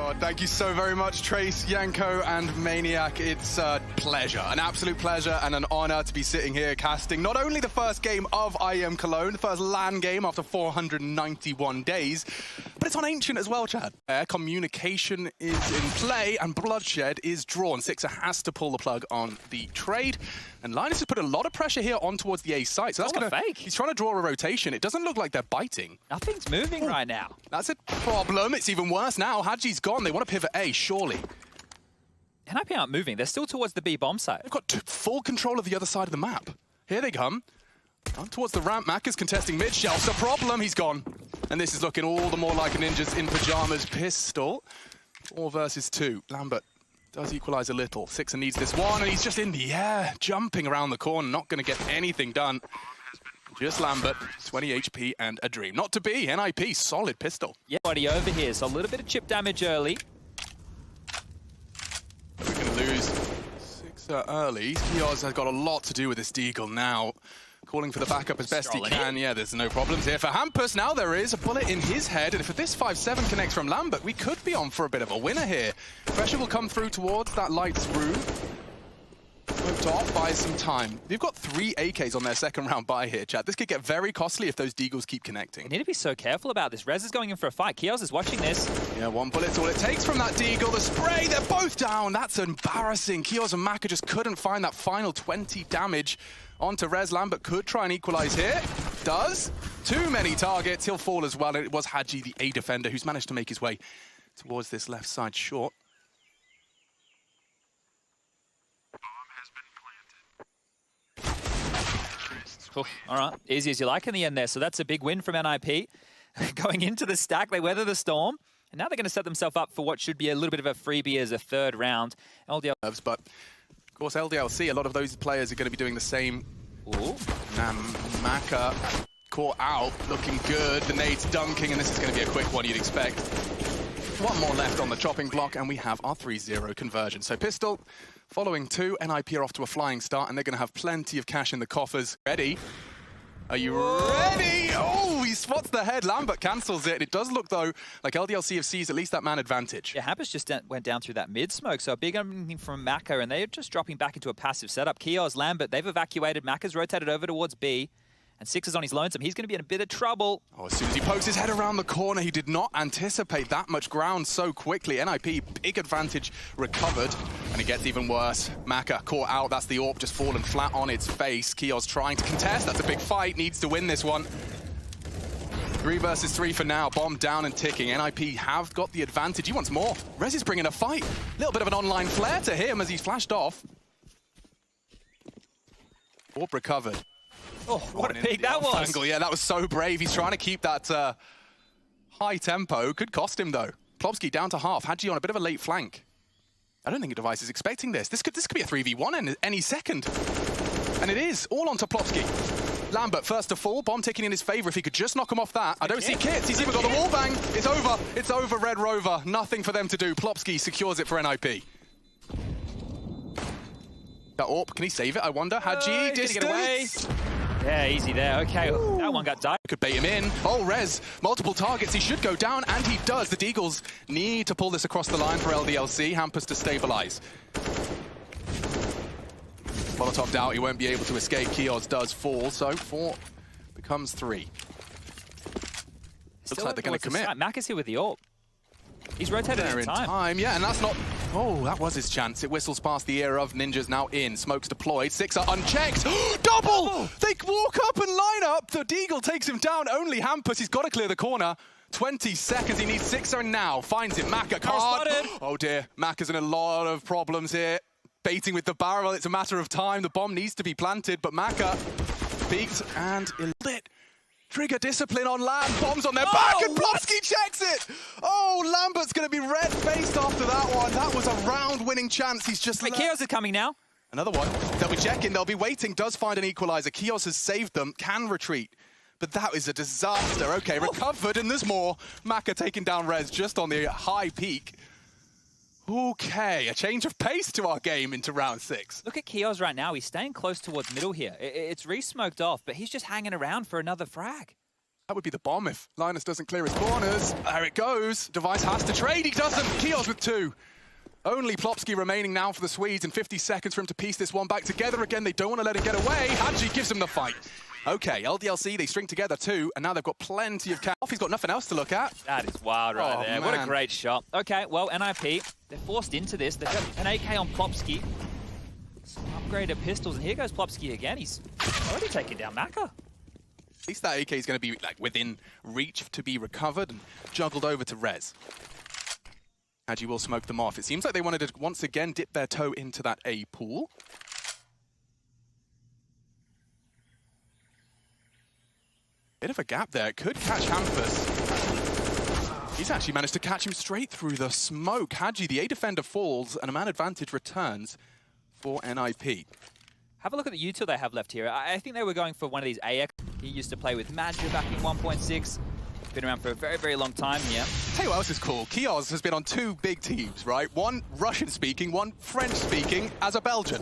God, thank you so very much, Trace, Yanko, and Maniac. It's a pleasure, an absolute pleasure and an honor to be sitting here casting not only the first game of Iem Cologne, the first LAN game after 491 days, but it's on Ancient as well, Chad. Communication is in play and bloodshed is drawn. Sixer has to pull the plug on the trade, and Linus has put a lot of pressure here on towards the A site. So that's gonna fake. He's trying to draw a rotation. It doesn't look like they're biting. Nothing's moving right now. That's a problem. It's even worse now. Hadji's gone. They want to pivot A, surely. NIP aren't moving. They're still towards the B bomb site. They've got full control of the other side of the map. Here they come. On towards the ramp. Mac is contesting mid. Shelf's a problem. He's gone. And this is looking all the more like a ninjas in pajamas pistol. 4 versus 2. Lambert does equalize a little. Sixer needs this one, and he's just in the air, jumping around the corner, not going to get anything done. Just Lambert, 20 HP and a dream. Not to be, NIP, solid pistol. Yeah, buddy over here, so a little bit of chip damage early. We're going to lose Sixer early. Kioz has got a lot to do with this Deagle now. Calling for the backup as best he can. Yeah, there's no problems here for Hampus. Now there is a bullet in his head, and if this 5-7 connects from Lambert, we could be on for a bit of a winner here. Pressure will come through towards that lights room. Smoked off, buys some time. They've got 3 AKs on their second round buy here, Chad. This could get very costly if those Deagles keep connecting. They need to be so careful about this. Rez is going in for a fight. Kioz is watching this. Yeah, 1 bullet's all it takes from that Deagle. The spray, they're both down. That's embarrassing. Kioz and Maka just couldn't find that final 20 damage onto Rez. Lambert could try and equalize here. Does. Too many targets. He'll fall as well. And it was Hadji, the A defender, who's managed to make his way towards this left side short. Oof, all right, easy as you like in the end there. So that's a big win from NIP. Going into the stack, they weather the storm. And now they're going to set themselves up for what should be a little bit of a freebie as a third round. But, of course, Ldlc, a lot of those players are going to be doing the same. Ooh. Maka caught out, looking good. The nade's dunking, and this is going to be a quick one you'd expect. 1 more left on the chopping block, and we have our 3-0 conversion. So Pistol following 2. NIP are off to a flying start, and they're going to have plenty of cash in the coffers. Ready? Are you ready? Oh, he spots the head. Lambert cancels it. It does look, though, like Ldlc have seized at least that man advantage. Yeah, Hampus just went down through that mid smoke, so a big opening from Maka, and they're just dropping back into a passive setup. Kioz, Lambert, they've evacuated. Maka's rotated over towards B. And Sixer's on his lonesome. He's going to be in a bit of trouble. Oh, as soon as he pokes his head around the corner, he did not anticipate that much ground so quickly. NIP, big advantage recovered, and it gets even worse. Maka caught out. That's the AWP just fallen flat on its face. Kioz trying to contest. That's a big fight. Needs to win this one. 3 versus 3 for now. Bomb down and ticking. NIP have got the advantage. He wants more. Rez is bringing a fight. A little bit of an online flare to him as he's flashed off. AWP recovered. Oh, what a pick that was. Angle. Yeah, that was so brave. He's trying to keep that high tempo. Could cost him, though. Plobsky down to half. Hadji on a bit of a late flank. I don't think Device is expecting this. This could be a 3v1 in any second. And it is. All onto Plobsky. Lambert, first to fall. Bomb ticking in his favor. If he could just knock him off that. I don't see Kits. He's even got the wall bang. It's over. It's over, Red Rover. Nothing for them to do. Plobsky secures it for NIP. That AWP, can he save it? I wonder. Hadji, distance. Yeah, easy there. Okay, ooh. That one got died. Could bait him in. Oh, Rez, multiple targets. He should go down, and he does. The Deagles need to pull this across the line for Ldlc. Hampus to stabilize. Molotov out, he won't be able to escape. Kioz does fall, so 4 becomes 3. Looks like they're going to commit. Mac is here with the AWP. He's rotated in time. Yeah, and that's not... Oh, that was his chance. It whistles past the ear of Ninjas now in. Smokes deployed. Sixer unchecked. Double! They walk up and line up. The Deagle takes him down. Only Hampus. He's got to clear the corner. 20 seconds. He needs Sixer now. Finds it. Maka can't. Oh, dear. Maka's in a lot of problems here. Baiting with the barrel. It's a matter of time. The bomb needs to be planted, but Maka peeked and lit. Trigger discipline on Lamb, bombs on their back, and Plobsky checks it! Oh, Lambert's going to be red-faced after that one. That was a round-winning chance. He's just... Kioz is coming now. Another one. They'll be checking, they'll be waiting, does find an equalizer. Kioz has saved them, can retreat. But that is a disaster. Okay, recovered, and there's more. Maka taking down Rez just on the high peak. Okay, a change of pace to our game into round 6. Look at Kioz right now. He's staying close towards middle here. It's re-smoked off, but he's just hanging around for another frag. That would be the bomb if Linus doesn't clear his corners. There it goes. Device has to trade. He doesn't. Kios with 2. Only Plopsky remaining now for the Swedes, and 50 seconds for him to piece this one back together again. They don't want to let him get away. Hadji gives him the fight. Okay, Ldlc, they string together 2, and now they've got plenty of cash. He's got nothing else to look at. That is wild right there. Man. What a great shot. Okay, well, NIP, they're forced into this. They've got an AK on Plopsky. Some upgraded pistols, and here goes Plopsky again. He's already taken down Maka. At least that AK is going to be like within reach to be recovered and juggled over to Rez. Hadji will smoke them off. It seems like they wanted to once again dip their toe into that A pool. Bit of a gap there. It could catch Hampus. He's actually managed to catch him straight through the smoke. Hadji, the A defender, falls, and a man advantage returns for NIP. Have a look at the util they have left here. I think they were going for one of these AX. He used to play with Madja back in 1.6. Been around for a very, very long time here. Tell you what else is cool. Kios has been on 2 big teams, right? One Russian-speaking, one French-speaking as a Belgian.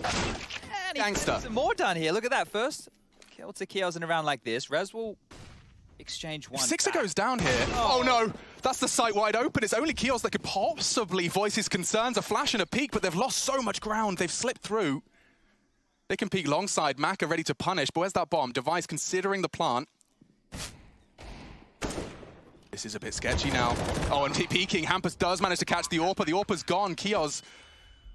And Gangster. Some more done here. Look at that. First, kill to Kios in a round like this. Rez will exchange one. Sixer back. goes down here. Oh no, that's the site wide open. It's only Kios that could possibly voice his concerns. A flash and a peek, but they've lost so much ground. They've slipped through. They can peek long side. Maka ready to punish, but where's that bomb? Device considering the plant. This is a bit sketchy now. Oh, and peeking. Hampus does manage to catch the AWPer. The AWPer's gone. Kios,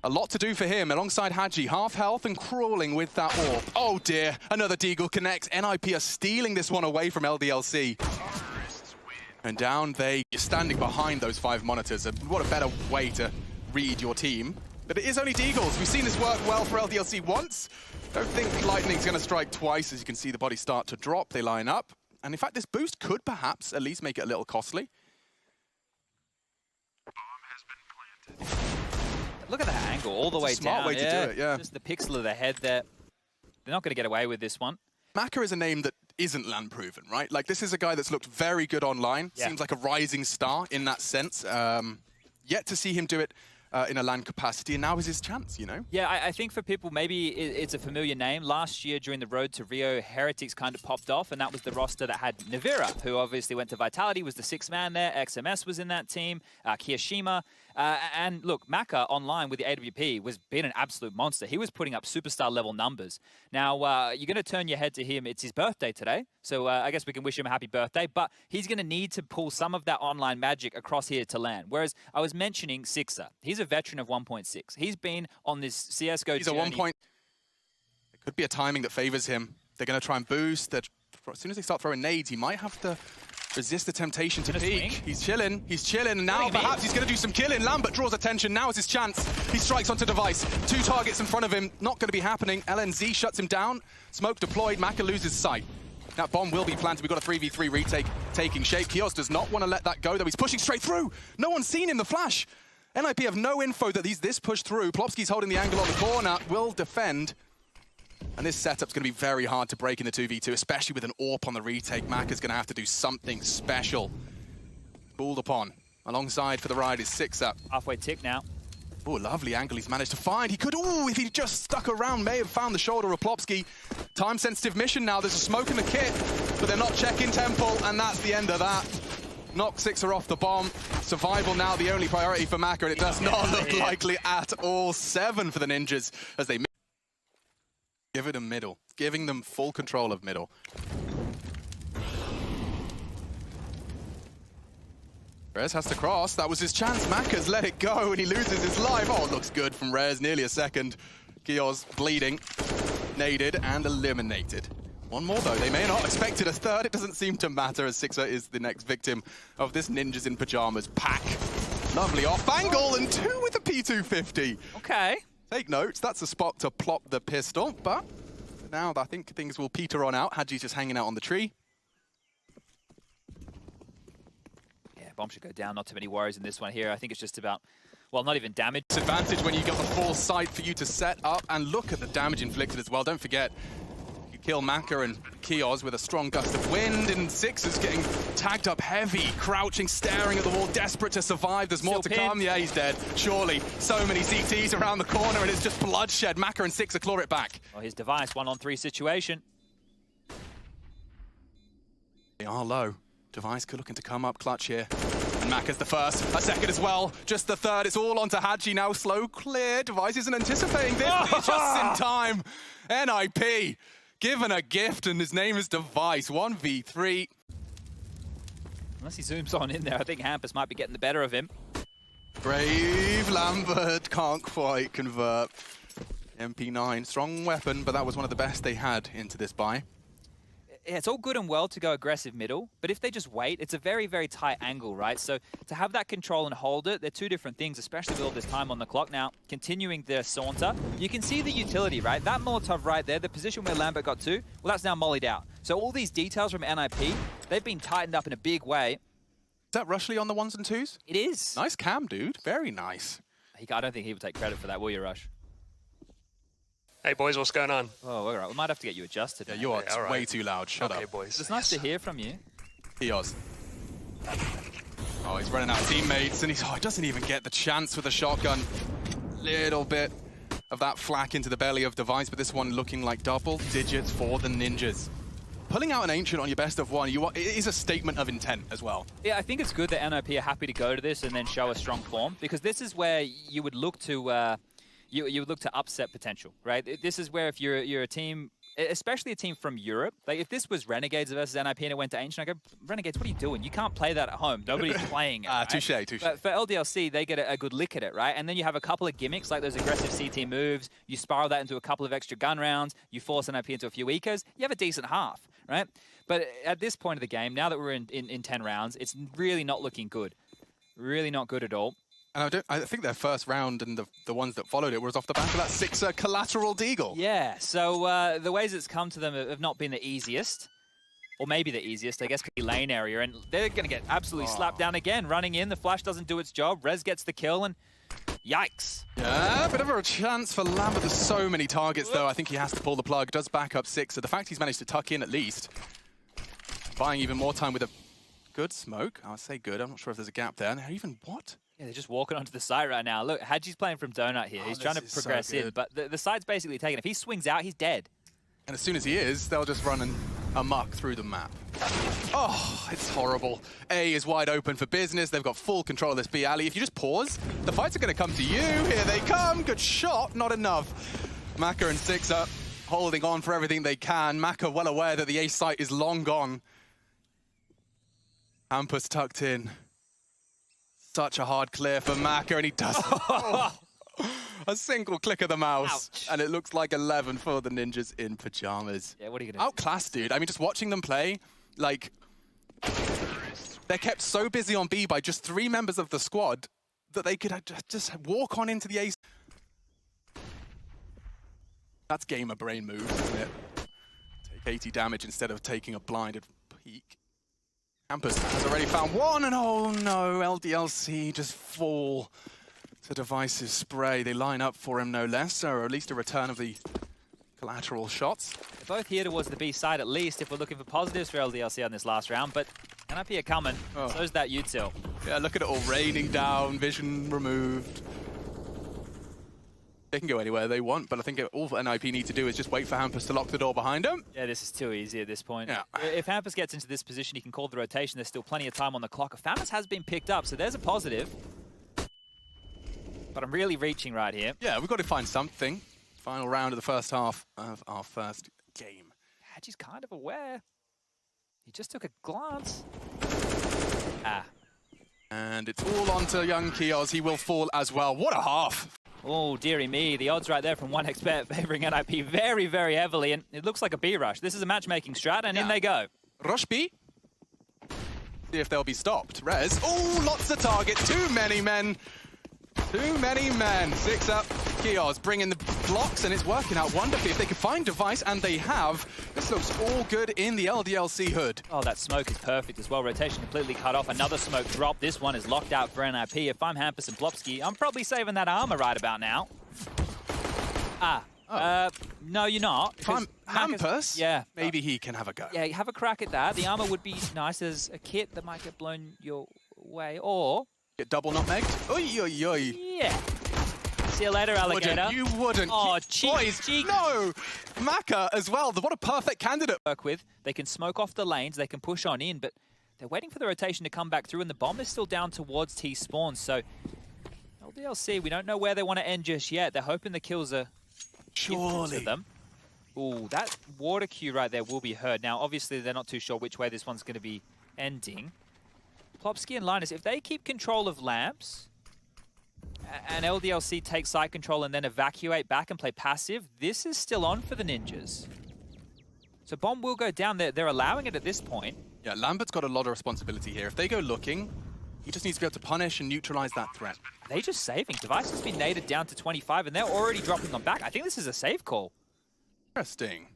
a lot to do for him alongside Hadji. Half health and crawling with that AWP. Oh dear, another Deagle connects. NIP are stealing this one away from Ldlc. And down you're standing behind those 5 monitors. And what a better way to read your team. But it is only Deagles. We've seen this work well for Ldlc once. Don't think Lightning's going to strike twice. As you can see, the bodies start to drop. They line up. And in fact, this boost could perhaps at least make it a little costly. Look at that angle all the way down. Smart way to do it, yeah. Just the pixel of the head there. They're not going to get away with this one. Maka is a name that isn't land proven, right? Like, this is a guy that's looked very good online. Yeah. Seems like a rising star in that sense. Yet to see him do it in a land capacity, and now is his chance, you know? Yeah, I think for people, maybe it's a familiar name. Last year during the Road to Rio, Heretics kind of popped off, and that was the roster that had Navira, who obviously went to Vitality, was the 6th man there. XMS was in that team, Kiyashima. And look, Maka online with the AWP was being an absolute monster. He was putting up superstar level numbers. Now, you're going to turn your head to him. It's his birthday today, so I guess we can wish him a happy birthday, but he's going to need to pull some of that online magic across here to land. Whereas I was mentioning Sixer. He's a veteran of 1.6. He's been on this CSGO He's journey. a 1 point. It could be a timing that favors him. They're going to try and boost. As soon as they start throwing nades, he might have to resist the temptation to peek. He's chilling, and now perhaps he's going to do some killing. Lambert draws attention, now is his chance. He strikes onto Device. 2 targets in front of him, not going to be happening. LNZ shuts him down, smoke deployed, Maka loses sight. That bomb will be planted, we've got a 3v3 retake taking shape. Kios does not want to let that go, though he's pushing straight through. No one's seen him, the flash. NIP have no info that he's this pushed through. Plopsky's holding the angle on the corner, will defend. And this setup's going to be very hard to break in the 2v2, especially with an AWP on the retake. Maka's going to have to do something special. Called upon. Alongside for the ride is Sixer. Halfway tick now. Oh, lovely angle he's managed to find. He could, if he just stuck around, may have found the shoulder of Plopsky. Time-sensitive mission now. There's a smoke in the kit, but they're not checking Temple, and that's the end of that. Knock Sixer off the bomb. Survival now the only priority for Maka, and it does not look likely at all. 7 for the Ninjas as they give it a middle, giving them full control of middle. Rez has to cross. That was his chance. Maka's let it go, and he loses his life. Oh, it looks good from Rez. Nearly a second. Kios bleeding, naded, and eliminated. One more, though. They may not have expected a third. It doesn't seem to matter, as Sixer is the next victim of this Ninjas in Pajamas pack. Lovely off angle, and 2 with the P250. Okay. Take notes, that's a spot to plop the pistol, but now I think things will peter on out. Hadji's just hanging out on the tree. Yeah, bomb should go down, not too many worries in this one here. I think it's just about, well, not even damage. Disadvantage when you got the full sight for you to set up, and look at the damage inflicted as well. Don't forget, you kill Maka and Kios with a strong gust of wind, and Sixer's getting tagged up heavy, crouching, staring at the wall, desperate to survive. There's more to come. Yeah, he's dead. Surely. So many CTs around the corner, and it's just bloodshed. Maka and Sixer claw it back. Well, his Device, 1-on-3 situation. They are low. Device could looking to come up clutch here. And Maka's the first, a second as well, just the third. It's all onto Hadji now, slow clear. Device isn't anticipating this, but he's just in time. NIP, given a gift, and his name is Device, 1v3. Unless he zooms on in there, I think Hampus might be getting the better of him. Brave Lambert can't quite convert. MP9, strong weapon, but that was one of the best they had into this buy. Yeah, it's all good and well to go aggressive middle, but if they just wait, it's a very, very tight angle, right? So to have that control and hold it, they're two different things, especially with all this time on the clock. Now, continuing their saunter, you can see the utility, right? That Molotov right there, the position where Lambert got to, well, that's now mollied out. So all these details from NIP, they've been tightened up in a big way. Is that Rushley on the ones and twos? It is. Nice cam, dude. Very nice. I don't think he would take credit for that, will you, Rush? Hey boys, what's going on? Oh, all right. We might have to get you adjusted. Yeah, man. you are right. way too loud. Shut okay, up. boys. It's nice to hear from you. Eos. Oh, he's running out of teammates, and he doesn't even get the chance with a shotgun. Little bit of that flak into the belly of Device, but this one looking like double digits for the Ninjas. Pulling out an Ancient on your best of one, it is a statement of intent as well. Yeah, I think it's good that NIP are happy to go to this and then show a strong form, because this is where you would look to you would look to upset potential, right? This is where if you're a team, especially a team from Europe, like if this was Renegades versus NIP and it went to Ancient, I go, Renegades, what are you doing? You can't play that at home. Nobody's playing it. Right? Touche. But for Ldlc, they get a good lick at it, right? And then you have a couple of gimmicks like those aggressive CT moves. You spiral that into a couple of extra gun rounds. You force NIP into a few ecos. You have a decent half, right? But at this point of the game, now that we're in 10 rounds, it's really not looking good. Really not good at all. And I think their first round and the ones that followed it was off the back of that 6 collateral deagle. Yeah, so the ways it's come to them have not been the easiest. Or maybe the easiest, I guess, could be lane area. And they're going to get absolutely slapped down again. Running in, the flash doesn't do its job. Rez gets the kill, and yikes. Yeah, bit of a chance for Lambert. There's so many targets, though. I think he has to pull the plug. Does back up 6. So the fact he's managed to tuck in at least, buying even more time with a good smoke. I'll say good. I'm not sure if there's a gap there. And even what? Yeah, they're just walking onto the site right now. Look, Hadji's playing from Donut here. He's trying to progress in, but the site's basically taken. If he swings out, he's dead. And as soon as he is, they'll just run amok through the map. Oh, it's horrible. A is wide open for business. They've got full control of this B alley. If you just pause, the fights are going to come to you. Here they come. Good shot. Not enough. Maka and Sixer holding on for everything they can. Maka well aware that the A site is long gone. Hampus tucked in. Such a hard clear for Maka, and he does a single click of the mouse. Ouch. And it looks like 11 for the Ninjas in pajamas. Yeah, what are you going to do? Outclassed, dude. I mean, just watching them play, like, they're kept so busy on B by just 3 members of the squad that they could just walk on into the ace. That's gamer brain move, isn't it? Take 80 damage instead of taking a blinded peek. Hampus has already found one, and oh no, Ldlc just fall to Device's spray. They line up for him no less, or at least a return of the collateral shots. They're both here towards the B side at least, if we're looking for positives for Ldlc on this last round, but NIP are coming, so's that util. Yeah, look at it all raining down, vision removed. They can go anywhere they want, but I think all NIP need to do is just wait for Hampus to lock the door behind him. Yeah, this is too easy at this point. Yeah. If Hampus gets into this position, he can call the rotation. There's still plenty of time on the clock. Famas has been picked up, so there's a positive. But I'm really reaching right here. Yeah, we've got to find something. Final round of the first half of our first game. Hadji's kind of aware. He just took a glance. Ah. And it's all onto young Kios. He will fall as well. What a half! Oh, dearie me. The odds right there from 1xBet favoring NIP very, very heavily. And it looks like a B rush. This is a matchmaking strat, and in they go. Rush B. See if they'll be stopped. Rez. Oh, lots of targets. Too many men. Too many men. 6 up. Kios bringing the blocks, and it's working out wonderfully. If they can find Device, and they have, this looks all good in the Ldlc hood. Oh, that smoke is perfect as well. Rotation completely cut off. Another smoke drop. This one is locked out for NIP. If I'm Hampus and Plopsky, I'm probably saving that armor right about now. No, you're not. If I'm Hampus, yeah, maybe he can have a go. Yeah, have a crack at that. The armor would be nice. There's a kit that might get blown your way, or... Get double nutmegged. Oy, oy, oy. Yeah. See you later, alligator. You wouldn't. Oh, Boys, cheek. No! Maka as well. What a perfect candidate. Work with. They can smoke off the lanes. They can push on in, but they're waiting for the rotation to come back through, and the bomb is still down towards T-spawn. So Ldlc, we don't know where they want to end just yet. They're hoping the kills are given to them. Ooh, that water cue right there will be heard. Now, obviously, they're not too sure which way this one's going to be ending. Plopsky and Linus, if they keep control of lamps, and Ldlc take site control and then evacuate back and play passive, this is still on for the Ninjas. So bomb will go down. They're allowing it at this point. Yeah, Lambert's got a lot of responsibility here. If they go looking, he just needs to be able to punish and neutralize that threat. Are they just saving? Device has been naded down to 25, and they're already dropping on back. I think this is a save call. Interesting.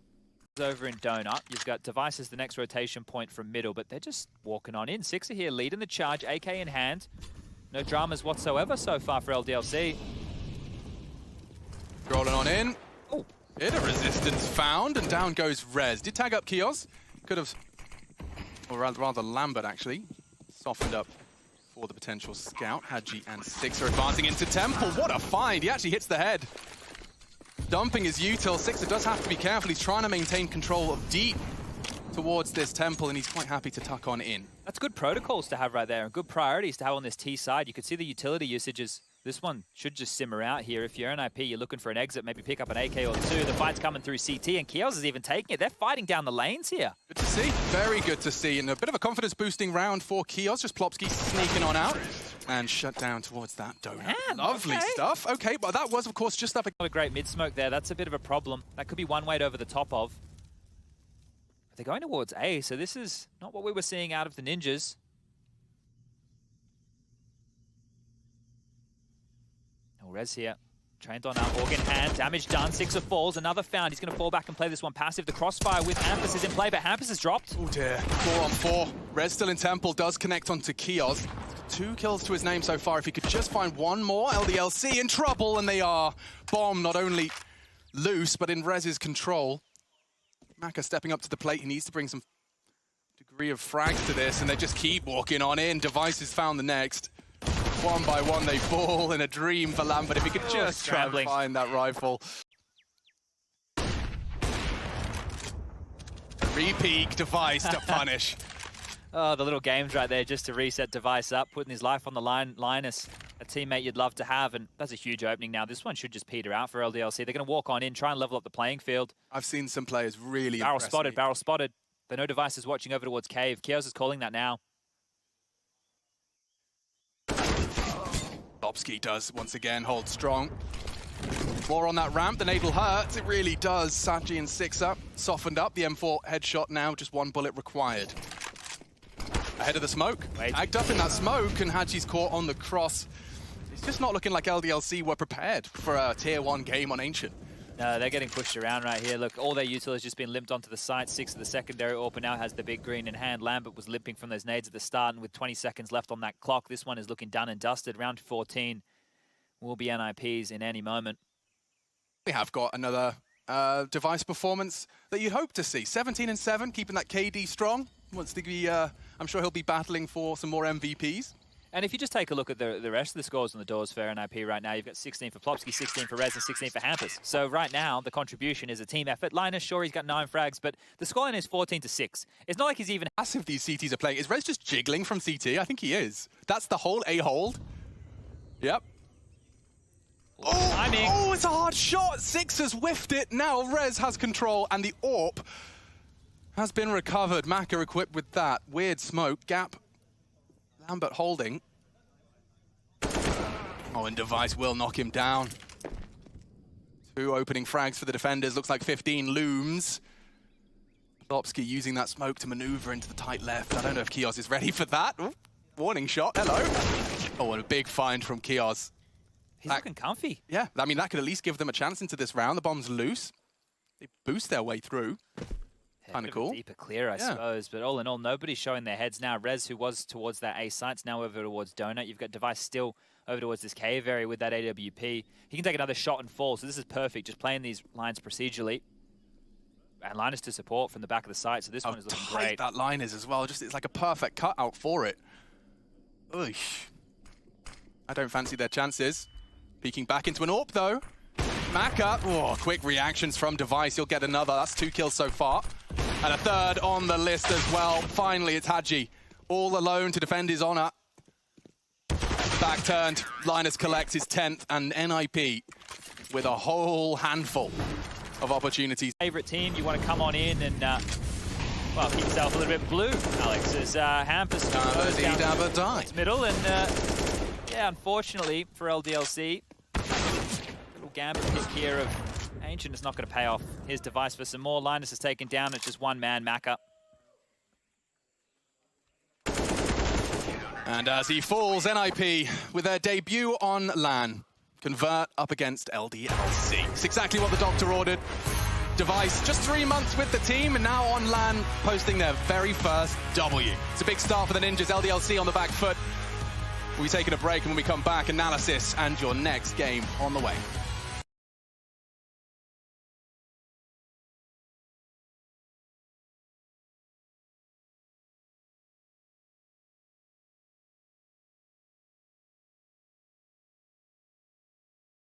Over in Donut, you've got Device as the next rotation point from middle, but they're just walking on in. Sixer here leading the charge, AK in hand. No dramas whatsoever so far for Ldlc. Rolling on in. Oh, Bit of resistance found, and down goes Rez. Did tag up Kios. Could have, or rather Lambert actually, softened up for the potential scout. Hadji and Sixer advancing into Temple. What a find! He actually hits the head. Dumping his util. Sixer does have to be careful. He's trying to maintain control of deep towards this Temple, and he's quite happy to tuck on in. that's good protocols to have right there, and good priorities to have on this T side. You could see the utility usages. This one should just simmer out here. If you're NIP, you're looking for an exit, maybe pick up an AK or two. The fight's coming through CT, and Kios is even taking it. They're fighting down the lanes here. Good to see. Very good to see. And a bit of a confidence-boosting round for Kios. Just Plopsky sneaking on out and shut down towards that donut. Man, Lovely okay. stuff. Okay, but that was, of course, just up. Not a great mid-smoke there. That's a bit of a problem. That could be one weight over the top of. They're going towards A, so this is not what we were seeing out of the Ninjas. Oh, Rez here. Trained on up, organ hand, damage done, Sixer falls, another found. He's going to fall back and play this one passive. The crossfire with Hampus is in play, but Hampus has dropped. Oh dear, 4 on 4. Rez still in Temple, does connect onto Kios. 2 kills to his name so far. If he could just find one more, Ldlc in trouble, and they are. Bomb not only loose, but in Rez's control. Maka stepping up to the plate. He needs to bring some degree of frags to this, and they just keep walking on in. Devices found the next. One by one, they fall in a dream for Lambert. If he could just try and find that rifle. Repeat Device to punish. Oh, the little games right there just to reset Device up, putting his life on the line. Linus, a teammate you'd love to have, and that's a huge opening now. This one should just peter out for Ldlc. They're going to walk on in, try and level up the playing field. I've seen some players really Barrel impress spotted, me. barrel spotted. They know Device is watching over towards Cave. Kios is calling that now. Plopsky does once again hold strong. More on that ramp, the nade hurts. It really does. Saji and Sixer softened up. The M4 headshot now, just 1 bullet required. Ahead of the smoke. Tagged up in that smoke, and Hadji's caught on the cross. It's just not looking like Ldlc were prepared for a tier 1 game on Ancient. No, they're getting pushed around right here. Look, all their util has just been limped onto the site. 6 of the secondary AWP now has the big green in hand. Lambert was limping from those nades at the start, and with 20 seconds left on that clock, this one is looking done and dusted. Round 14 will be NIPs in any moment. We have got another Device performance that you'd hope to see. 17 and 7, keeping that KD strong. Wants to be, I'm sure he'll be battling for some more MVPs. And if you just take a look at the rest of the scores on the doors for NIP right now, you've got 16 for Plopsky, 16 for Rez, and 16 for Hampus. So right now, the contribution is a team effort. Linus, sure, he's got 9 frags, but the scoreline is 14-6. It's not like he's even... Massive these CTs are playing. Is Rez just jiggling from CT? I think he is. That's the whole A-hold. Yep. Oh, timing. Oh, it's a hard shot. Six has whiffed it. Now Rez has control, and the AWP has been recovered. Maka equipped with that. Weird smoke. Gap. Lambert holding. Oh, and Device will knock him down. 2 opening frags for the defenders. Looks like 15 looms. Plopsky using that smoke to maneuver into the tight left. I don't know if Kios is ready for that. Ooh, warning shot. Hello. Oh, and a big find from Kios. He's looking comfy. Yeah, I mean, that could at least give them a chance into this round. The bomb's loose. They boost their way through. Kind of cool. Deeper clear, I suppose. But all in all, nobody's showing their heads now. Rez, who was towards that A site's now over towards Donut. You've got Device still over towards this cave area with that AWP. He can take another shot and fall, so this is perfect. Just playing these lines procedurally. And Linus to support from the back of the site, so this one is looking tight great. That line is as well. Just it's like a perfect cutout for it. Oy. I don't fancy their chances. Peeking back into an AWP, though. Maka, oh, quick reactions from Device. You'll get another. That's 2 kills so far. And a third on the list as well. Finally, it's Hadji all alone to defend his honor. Back turned, Linus collects his 10th, and NIP with a whole handful of opportunities. Favorite team, you want to come on in and, well, keep yourself a little bit blue, Alex, as Hampus goes down the middle, and yeah, unfortunately for Ldlc, little gambit pick here of Ancient is not going to pay off his device for some more. Linus is taken down, it's just one man, Maka. And as he falls, NIP, with their debut on LAN, convert up against Ldlc. It's exactly what the doctor ordered. Device just 3 months with the team, and now on LAN, posting their very first W. It's a big start for the Ninjas. Ldlc on the back foot. We'll be taking a break, and when we come back, analysis and your next game on the way.